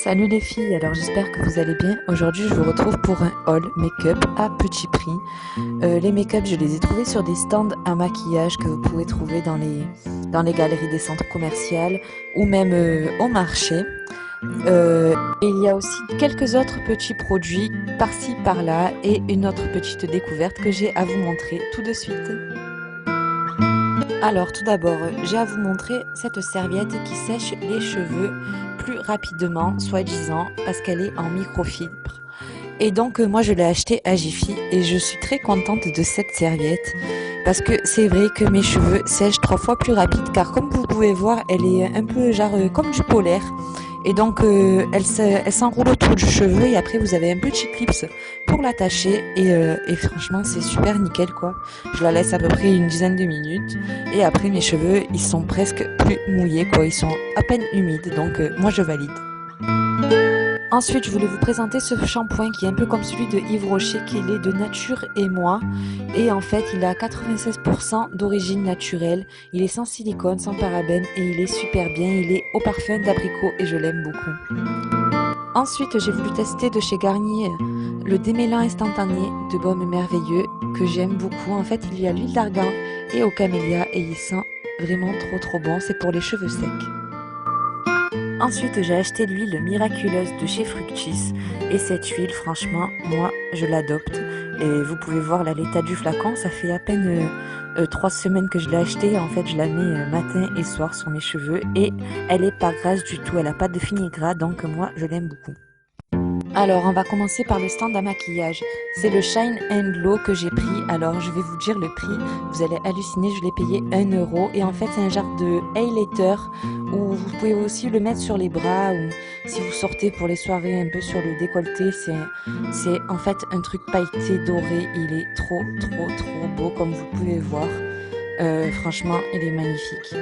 Salut les filles, alors j'espère que vous allez bien. Aujourd'hui je vous retrouve pour un haul make-up à petit prix. Les make-up je les ai trouvés sur des stands à maquillage que vous pouvez trouver dans les galeries des centres commerciaux ou même au marché. Et il y a aussi quelques autres petits produits par-ci par-là et une autre petite découverte que j'ai à vous montrer tout de suite. Alors tout d'abord, j'ai à vous montrer cette serviette qui sèche les cheveux plus rapidement, soi-disant, parce qu'elle est en microfibre. Et donc moi je l'ai achetée à Jiffy et je suis très contente de cette serviette parce que c'est vrai que mes cheveux sèchent 3 fois plus rapide car comme vous pouvez voir, elle est un peu genre comme du polaire. Et donc elle s'enroule autour du cheveu et après vous avez un petit clip pour l'attacher et franchement c'est super nickel quoi. Je la laisse à peu près une dizaine de minutes et après mes cheveux ils sont presque plus mouillés quoi, ils sont à peine humides donc moi je valide. Ensuite, je voulais vous présenter ce shampoing qui est un peu comme celui de Yves Rocher, qui est de Nature et Moi. Et en fait, il a 96% d'origine naturelle. Il est sans silicone, sans parabènes et il est super bien. Il est au parfum d'abricot et je l'aime beaucoup. Ensuite, j'ai voulu tester de chez Garnier le démêlant instantané de baume merveilleux que j'aime beaucoup. En fait, il y a l'huile d'argan et au camélia et il sent vraiment trop bon. C'est pour les cheveux secs. Ensuite, j'ai acheté l'huile miraculeuse de chez Fructis et cette huile, franchement, moi, je l'adopte. Et vous pouvez voir l'état du flacon, ça fait à peine 3 semaines que je l'ai acheté. En fait, je la mets matin et soir sur mes cheveux et elle est pas grasse du tout, elle n'a pas de fini-gras, donc moi, je l'aime beaucoup. Alors, on va commencer par le stand à maquillage. C'est le Shine and Glow que j'ai pris. Alors, je vais vous dire le prix. Vous allez halluciner, je l'ai payé 1 €. Et en fait, c'est un genre de highlighter où vous pouvez aussi le mettre sur les bras ou si vous sortez pour les soirées un peu sur le décolleté. C'est en fait un truc pailleté doré. Il est trop beau comme vous pouvez voir. Franchement, il est magnifique.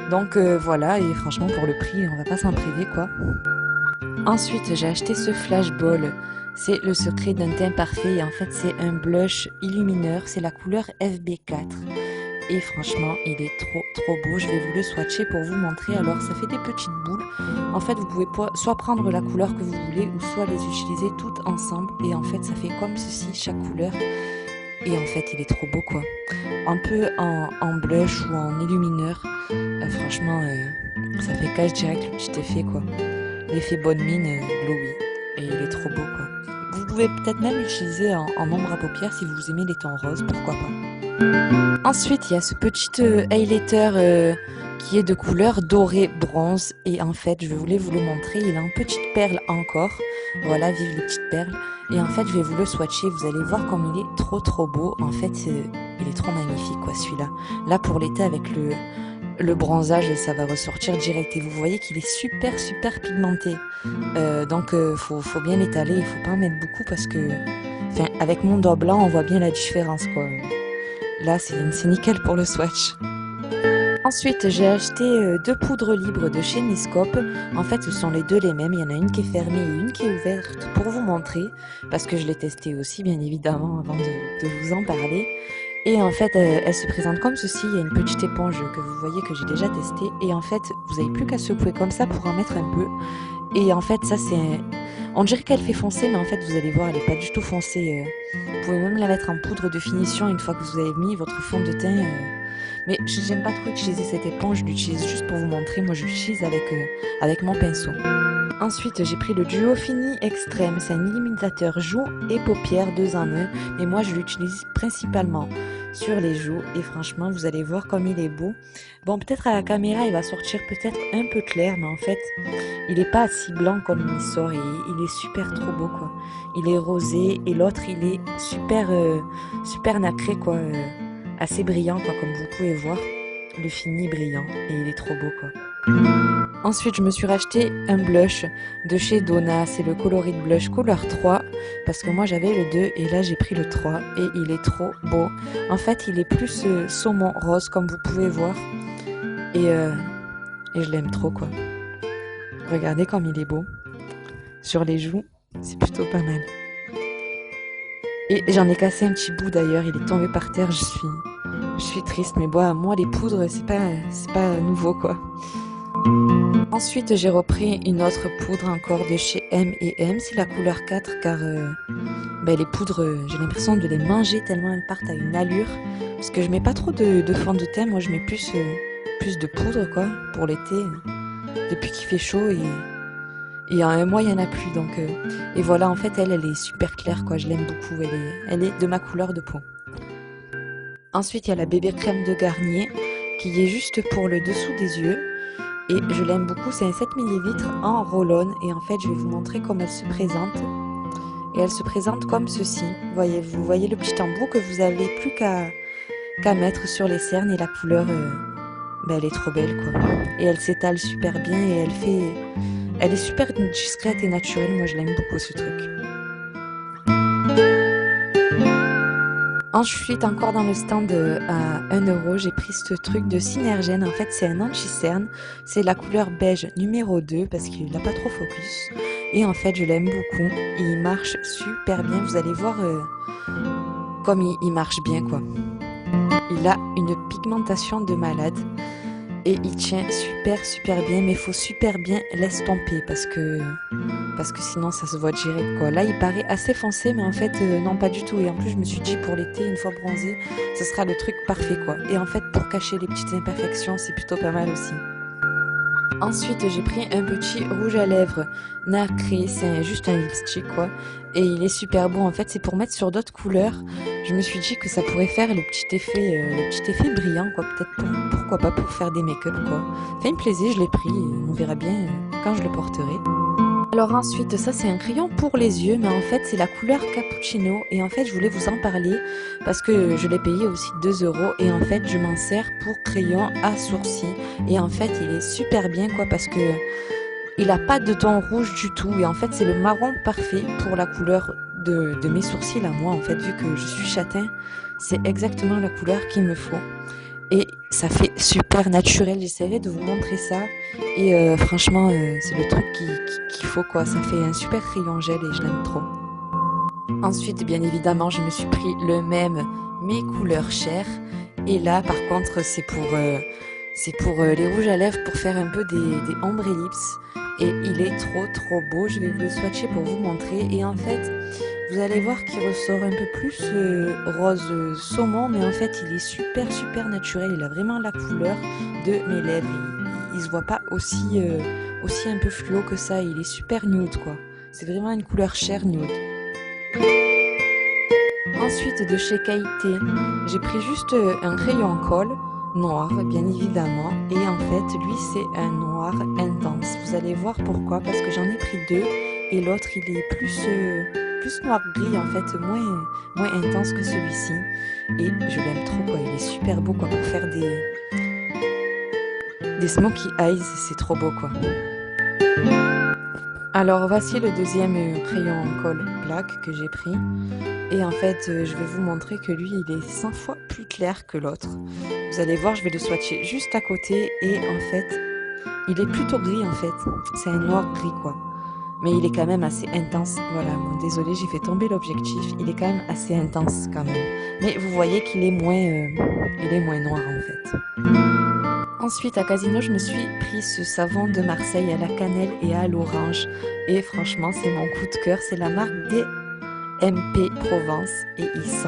Donc voilà, et franchement, pour le prix, on va pas s'en priver quoi. Ensuite, j'ai acheté ce Flash Ball. C'est le secret d'un teint parfait et en fait c'est un blush illumineur, c'est la couleur FB4 et franchement il est trop beau. Je vais vous le swatcher pour vous montrer. Alors ça fait des petites boules, en fait vous pouvez soit prendre la couleur que vous voulez ou soit les utiliser toutes ensemble et en fait ça fait comme ceci chaque couleur et en fait il est trop beau quoi, un peu en blush ou en illumineur. Franchement ça fait cache direct le petit effet quoi, l'effet bonne mine glowy et il est trop beau quoi. Vous pouvez peut-être même l'utiliser en ombre à paupières si vous aimez les tons roses, pourquoi pas. Ensuite il y a ce petit highlighter qui est de couleur dorée bronze et en fait je voulais vous le montrer, il a une petite perle encore, voilà, vive les petites perles. Et en fait je vais vous le swatcher, vous allez voir comme il est trop beau, en fait il est trop magnifique quoi celui-là. Là pour l'été avec le bronzage ça va ressortir direct et vous voyez qu'il est super pigmenté, donc faut bien l'étaler, il faut pas en mettre beaucoup parce que avec mon doigt blanc on voit bien la différence quoi. Là c'est nickel pour le swatch. Ensuite j'ai acheté 2 poudres libres de chez Niscope. En fait ce sont les deux les mêmes, il y en a une qui est fermée et une qui est ouverte pour vous montrer parce que je l'ai testé aussi bien évidemment avant de vous en parler. Et en fait, elle se présente comme ceci. Il y a une petite éponge que vous voyez que j'ai déjà testée. Et en fait, vous n'avez plus qu'à secouer comme ça pour en mettre un peu. Et en fait, ça on dirait qu'elle fait foncer, mais en fait, vous allez voir, elle n'est pas du tout foncée. Vous pouvez même la mettre en poudre de finition une fois que vous avez mis votre fond de teint. Mais j'aime pas trop utiliser cette éponge, je l'utilise juste pour vous montrer. Moi, je l'utilise avec mon pinceau. Ensuite, j'ai pris le Duo Fini Extrême. C'est un illuminateur joues et paupières 2 en 1. Mais moi, je l'utilise principalement sur les joues. Et franchement, vous allez voir comme il est beau. Bon, peut-être à la caméra, il va sortir peut-être un peu clair. Mais en fait, il est pas si blanc comme il sort. Et il est super trop beau, quoi. Il est rosé. Et l'autre, il est super nacré, quoi. Assez brillant, quoi, comme vous pouvez voir. Le fini brillant. Et il est trop beau, quoi. Ensuite, je me suis racheté un blush de chez Donna, c'est le Colorit Blush couleur 3, parce que moi j'avais le 2 et là j'ai pris le 3 et il est trop beau. En fait, il est plus saumon rose comme vous pouvez voir et je l'aime trop quoi. Regardez comme il est beau. Sur les joues, c'est plutôt pas mal. Et j'en ai cassé un petit bout d'ailleurs, il est tombé par terre, je suis triste, mais bon, moi les poudres, c'est pas nouveau quoi. Ensuite, j'ai repris une autre poudre encore de chez M&M, c'est la couleur 4 car les poudres, j'ai l'impression de les manger tellement elles partent à une allure. Parce que je mets pas trop de fond de teint, moi je mets plus de poudre quoi pour l'été, depuis qu'il fait chaud et il y a un mois il y en a plus donc et voilà en fait elle est super claire quoi, je l'aime beaucoup, elle est de ma couleur de peau. Ensuite il y a la bébé crème de Garnier qui est juste pour le dessous des yeux. Et je l'aime beaucoup, c'est un 7 ml en roll-on et en fait je vais vous montrer comment elle se présente. Et elle se présente comme ceci, vous voyez le petit embout que vous avez plus qu'à mettre sur les cernes et la couleur, elle est trop belle quoi. Et elle s'étale super bien et elle est super discrète et naturelle, moi je l'aime beaucoup ce truc. Ensuite, encore dans le stand à 1 €, j'ai pris ce truc de Synergène. En fait, c'est un anti-cerne. C'est la couleur beige numéro 2 parce qu'il n'a pas trop focus. Et en fait, je l'aime beaucoup. Il marche super bien. Vous allez voir comme il marche bien, quoi. Il a une pigmentation de malade. Et il tient super bien, mais il faut super bien l'estomper parce que sinon ça se voit direct quoi. Là il paraît assez foncé mais en fait non pas du tout et en plus je me suis dit pour l'été une fois bronzé ce sera le truc parfait quoi. Et en fait pour cacher les petites imperfections c'est plutôt pas mal aussi. Ensuite j'ai pris un petit rouge à lèvres nacré, c'est juste un lipstick quoi et il est super beau en fait, c'est pour mettre sur d'autres couleurs. Je me suis dit que ça pourrait faire le petit effet brillant quoi, peut-être pourquoi pas pour faire des make-up quoi. Enfin il me plaisait, je l'ai pris et on verra bien quand je le porterai. Alors ensuite, ça c'est un crayon pour les yeux, mais en fait c'est la couleur cappuccino et en fait je voulais vous en parler parce que je l'ai payé aussi 2 € et en fait je m'en sers pour crayon à sourcils et en fait il est super bien quoi parce que il a pas de ton rouge du tout et en fait c'est le marron parfait pour la couleur de mes sourcils à moi en fait vu que je suis châtain, c'est exactement la couleur qu'il me faut. Et ça fait super naturel, j'essaierai de vous montrer ça. Et franchement, c'est le truc qu'il faut quoi, ça fait un super rayon gel et je l'aime trop. Ensuite, bien évidemment, je me suis pris le même, mes couleurs chères. Et là, par contre, c'est pour les rouges à lèvres, pour faire un peu des ombre lips. Et il est trop beau, je vais vous le swatcher pour vous montrer. Et en fait, vous allez voir qu'il ressort un peu plus rose saumon, mais en fait il est super naturel, il a vraiment la couleur de mes lèvres, il se voit pas aussi un peu fluo que ça, il est super nude quoi, c'est vraiment une couleur chair nude. Ensuite de chez Kaité, j'ai pris juste un crayon colle noir bien évidemment et en fait lui c'est un noir intense, vous allez voir pourquoi, parce que j'en ai pris deux et l'autre il est plus noir gris en fait, moins intense que celui-ci et je l'aime trop quoi, il est super beau quoi pour faire des smokey eyes, c'est trop beau quoi. Alors voici le deuxième crayon en colle black que j'ai pris et en fait je vais vous montrer que lui il est 100 fois plus clair que l'autre. Vous allez voir, je vais le swatcher juste à côté et en fait il est plutôt gris en fait, c'est un noir gris quoi. Mais il est quand même assez intense, voilà, bon, désolé j'ai fait tomber l'objectif, il est quand même assez intense quand même. Mais vous voyez qu'il est moins noir en fait. Ensuite à Casino je me suis pris ce savon de Marseille à la cannelle et à l'orange. Et franchement c'est mon coup de cœur, c'est la marque DMP Provence et il sent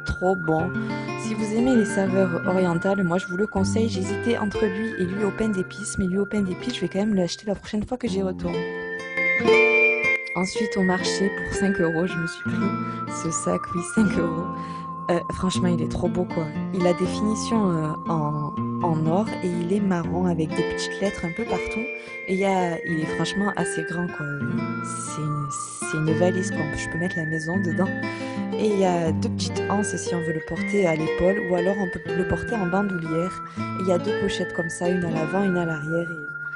trop bon. Si vous aimez les saveurs orientales, moi je vous le conseille, j'hésitais entre lui et l'huile au pain d'épices, mais l'huile au pain d'épices je vais quand même l'acheter la prochaine fois que j'y retourne. Ensuite au marché pour 5 €, je me suis pris ce sac, oui 5 €. Franchement il est trop beau quoi. Il a des finitions en or et il est marron avec des petites lettres un peu partout. Et il est franchement assez grand quoi. C'est une valise quoi, je peux mettre la maison dedans. Et il y a deux petites anses si on veut le porter à l'épaule ou alors on peut le porter en bandoulière. Et il y a deux pochettes comme ça, une à l'avant, une à l'arrière.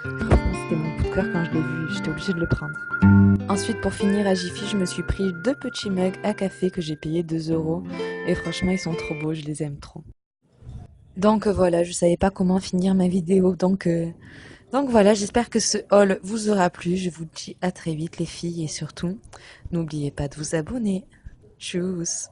Et franchement c'était mon coup de cœur quand je l'ai vu, j'étais obligée de le prendre. Ensuite pour finir à Jiffy, je me suis pris deux petits mugs à café que j'ai payé 2 € et franchement ils sont trop beaux, je les aime trop. Donc voilà, je savais pas comment finir ma vidéo, donc voilà, j'espère que ce haul vous aura plu, je vous dis à très vite les filles et surtout, n'oubliez pas de vous abonner. Tchuss!